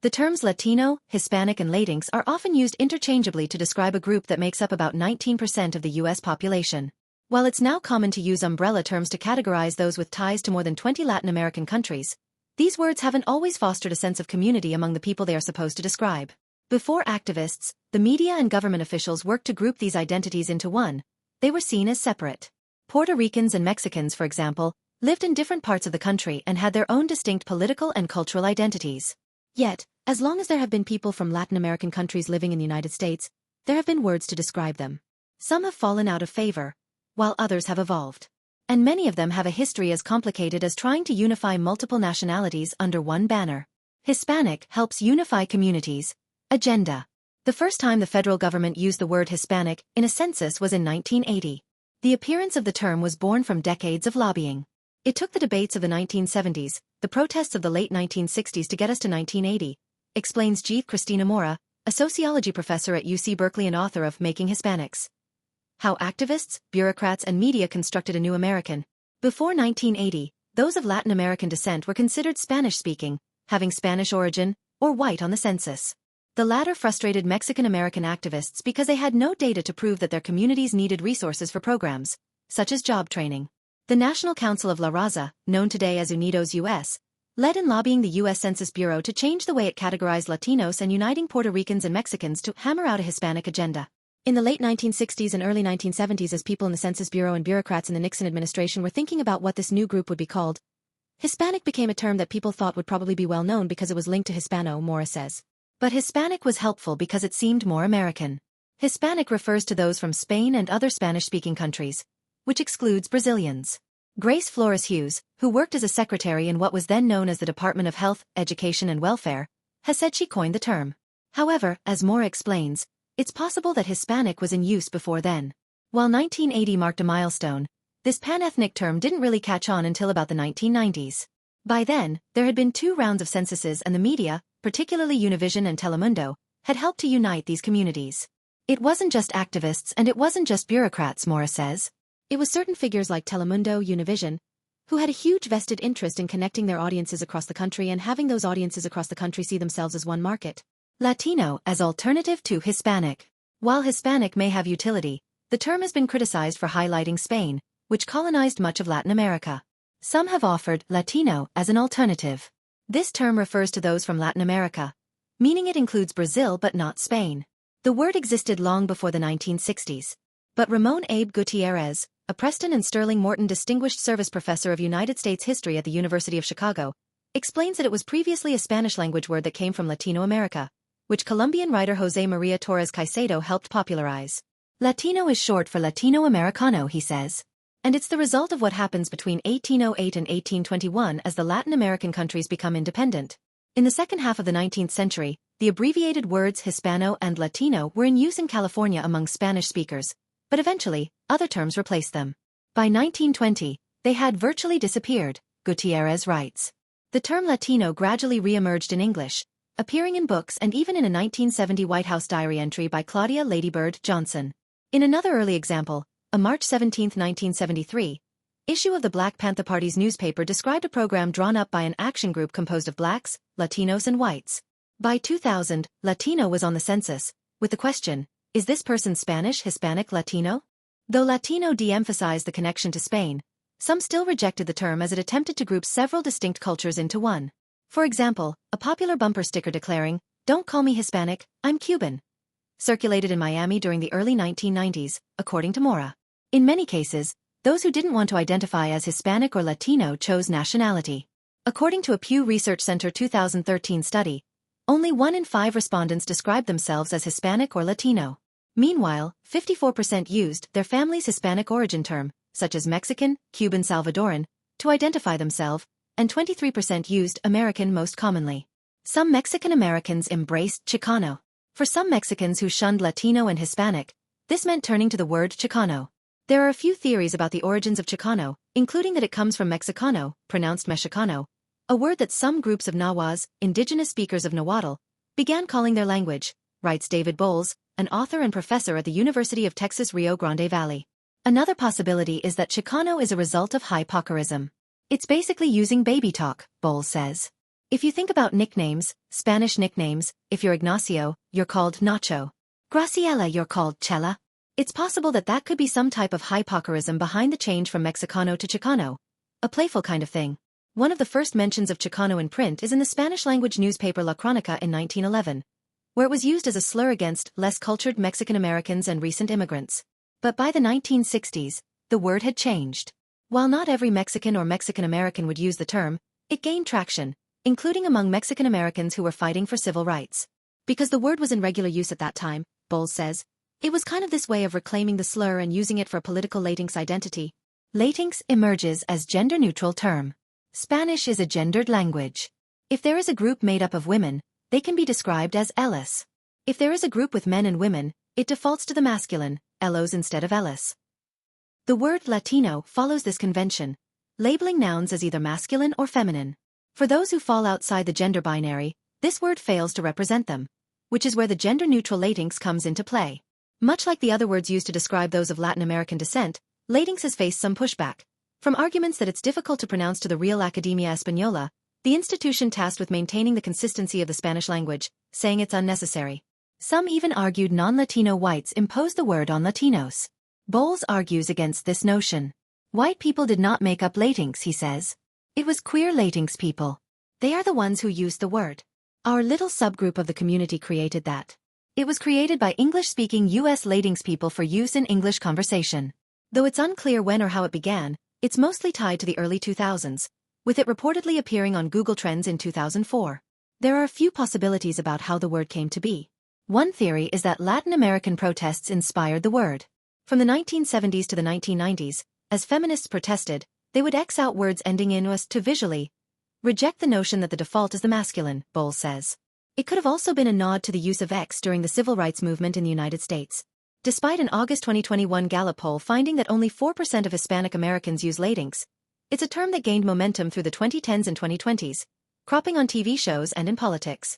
The terms Latino, Hispanic and Latinx are often used interchangeably to describe a group that makes up about 19% of the U.S. population. While it's now common to use umbrella terms to categorize those with ties to more than 20 Latin American countries, these words haven't always fostered a sense of community among the people they are supposed to describe. Before activists, the media and government officials worked to group these identities into one, they were seen as separate. Puerto Ricans and Mexicans, for example, lived in different parts of the country and had their own distinct political and cultural identities. Yet, as long as there have been people from Latin American countries living in the United States, there have been words to describe them. Some have fallen out of favor, while others have evolved. And many of them have a history as complicated as trying to unify multiple nationalities under one banner. Hispanic helps unify communities. Agenda. The first time the federal government used the word Hispanic in a census was in 1980. The appearance of the term was born from decades of lobbying. It took the debates of the 1970s, the protests of the late 1960s to get us to 1980, explains G. Christina Mora, a sociology professor at UC Berkeley and author of Making Hispanics. How activists, bureaucrats and media constructed a new American. Before 1980, those of Latin American descent were considered Spanish-speaking, having Spanish origin, or white on the census. The latter frustrated Mexican-American activists because they had no data to prove that their communities needed resources for programs, such as job training. The National Council of La Raza, known today as Unidos US, led in lobbying the U.S. Census Bureau to change the way it categorized Latinos and uniting Puerto Ricans and Mexicans to hammer out a Hispanic agenda. In the late 1960s and early 1970s, as people in the Census Bureau and bureaucrats in the Nixon administration were thinking about what this new group would be called, Hispanic became a term that people thought would probably be well known because it was linked to Hispano, Mora says. But Hispanic was helpful because it seemed more American. Hispanic refers to those from Spain and other Spanish-speaking countries, which excludes Brazilians. Grace Flores Hughes, who worked as a secretary in what was then known as the Department of Health, Education and Welfare, has said she coined the term. However, as Mora explains, it's possible that Hispanic was in use before then. While 1980 marked a milestone, this pan-ethnic term didn't really catch on until about the 1990s. By then, there had been 2 rounds of censuses and the media, particularly Univision and Telemundo, had helped to unite these communities. It wasn't just activists and it wasn't just bureaucrats, Mora says. It was certain figures like Telemundo, Univision, who had a huge vested interest in connecting their audiences across the country and having those audiences across the country see themselves as one market. Latino as alternative to Hispanic. While Hispanic may have utility, the term has been criticized for highlighting Spain, which colonized much of Latin America. Some have offered Latino as an alternative. This term refers to those from Latin America, meaning it includes Brazil but not Spain. The word existed long before the 1960s. But Ramon Abe Gutierrez, a Preston and Sterling Morton Distinguished Service Professor of United States History at the University of Chicago, explains that it was previously a Spanish-language word that came from Latino America, which Colombian writer José María Torres Caicedo helped popularize. Latino is short for Latino Americano, he says. And it's the result of what happens between 1808 and 1821 as the Latin American countries become independent. In the second half of the 19th century, the abbreviated words Hispano and Latino were in use in California among Spanish speakers, but eventually, other terms replaced them. By 1920, they had virtually disappeared, Gutierrez writes. The term Latino gradually re-emerged in English, appearing in books and even in a 1970 White House diary entry by Claudia Ladybird Johnson. In another early example, a March 17, 1973, issue of the Black Panther Party's newspaper described a program drawn up by an action group composed of blacks, Latinos and whites. By 2000, Latino was on the census, with the question, is this person Spanish, Hispanic, Latino? Though Latino de-emphasized the connection to Spain, some still rejected the term as it attempted to group several distinct cultures into one. For example, a popular bumper sticker declaring, "Don't call me Hispanic, I'm Cuban," circulated in Miami during the early 1990s, according to Mora. In many cases, those who didn't want to identify as Hispanic or Latino chose nationality. According to a Pew Research Center 2013 study, only 1 in 5 respondents described themselves as Hispanic or Latino. Meanwhile, 54% used their family's Hispanic origin term, such as Mexican, Cuban, Salvadoran, to identify themselves, and 23% used American most commonly. Some Mexican Americans embraced Chicano. For some Mexicans who shunned Latino and Hispanic, this meant turning to the word Chicano. There are a few theories about the origins of Chicano, including that it comes from Mexicano, pronounced Mexicano, a word that some groups of Nahuas, indigenous speakers of Nahuatl, began calling their language, writes David Bowles, an author and professor at the University of Texas Rio Grande Valley. Another possibility is that Chicano is a result of hypocorism. It's basically using baby talk, Bowles says. If you think about nicknames, Spanish nicknames, if you're Ignacio, you're called Nacho. Graciela, you're called Chela. It's possible that that could be some type of hypocorism behind the change from Mexicano to Chicano. A playful kind of thing. One of the first mentions of Chicano in print is in the Spanish-language newspaper La Crónica in 1911, where it was used as a slur against less cultured Mexican Americans and recent immigrants. But by the 1960s, the word had changed. While not every Mexican or Mexican American would use the term, it gained traction, including among Mexican Americans who were fighting for civil rights. Because the word was in regular use at that time, Bowles says, it was kind of this way of reclaiming the slur and using it for a political Latinx identity. Latinx emerges as gender-neutral term. Spanish is a gendered language. If there is a group made up of women, they can be described as ellas. If there is a group with men and women, it defaults to the masculine, ellos instead of ellas. The word Latino follows this convention, labeling nouns as either masculine or feminine. For those who fall outside the gender binary, this word fails to represent them, which is where the gender-neutral Latinx comes into play. Much like the other words used to describe those of Latin American descent, Latinx has faced some pushback. From arguments that it's difficult to pronounce to the Real Academia Española, the institution tasked with maintaining the consistency of the Spanish language, saying it's unnecessary. Some even argued non-Latino whites imposed the word on Latinos. Bowles argues against this notion. White people did not make up Latinx, he says. It was queer Latinx people. They are the ones who used the word. Our little subgroup of the community created that. It was created by English-speaking U.S. Latinx people for use in English conversation. Though it's unclear when or how it began, it's mostly tied to the early 2000s, with it reportedly appearing on Google Trends in 2004. There are a few possibilities about how the word came to be. One theory is that Latin American protests inspired the word. From the 1970s to the 1990s, as feminists protested, they would X out words ending in us to visually reject the notion that the default is the masculine, Bowles says. It could have also been a nod to the use of X during the civil rights movement in the United States. Despite an August 2021 Gallup poll finding that only 4% of Hispanic Americans use Latinx, it's a term that gained momentum through the 2010s and 2020s, cropping on TV shows and in politics.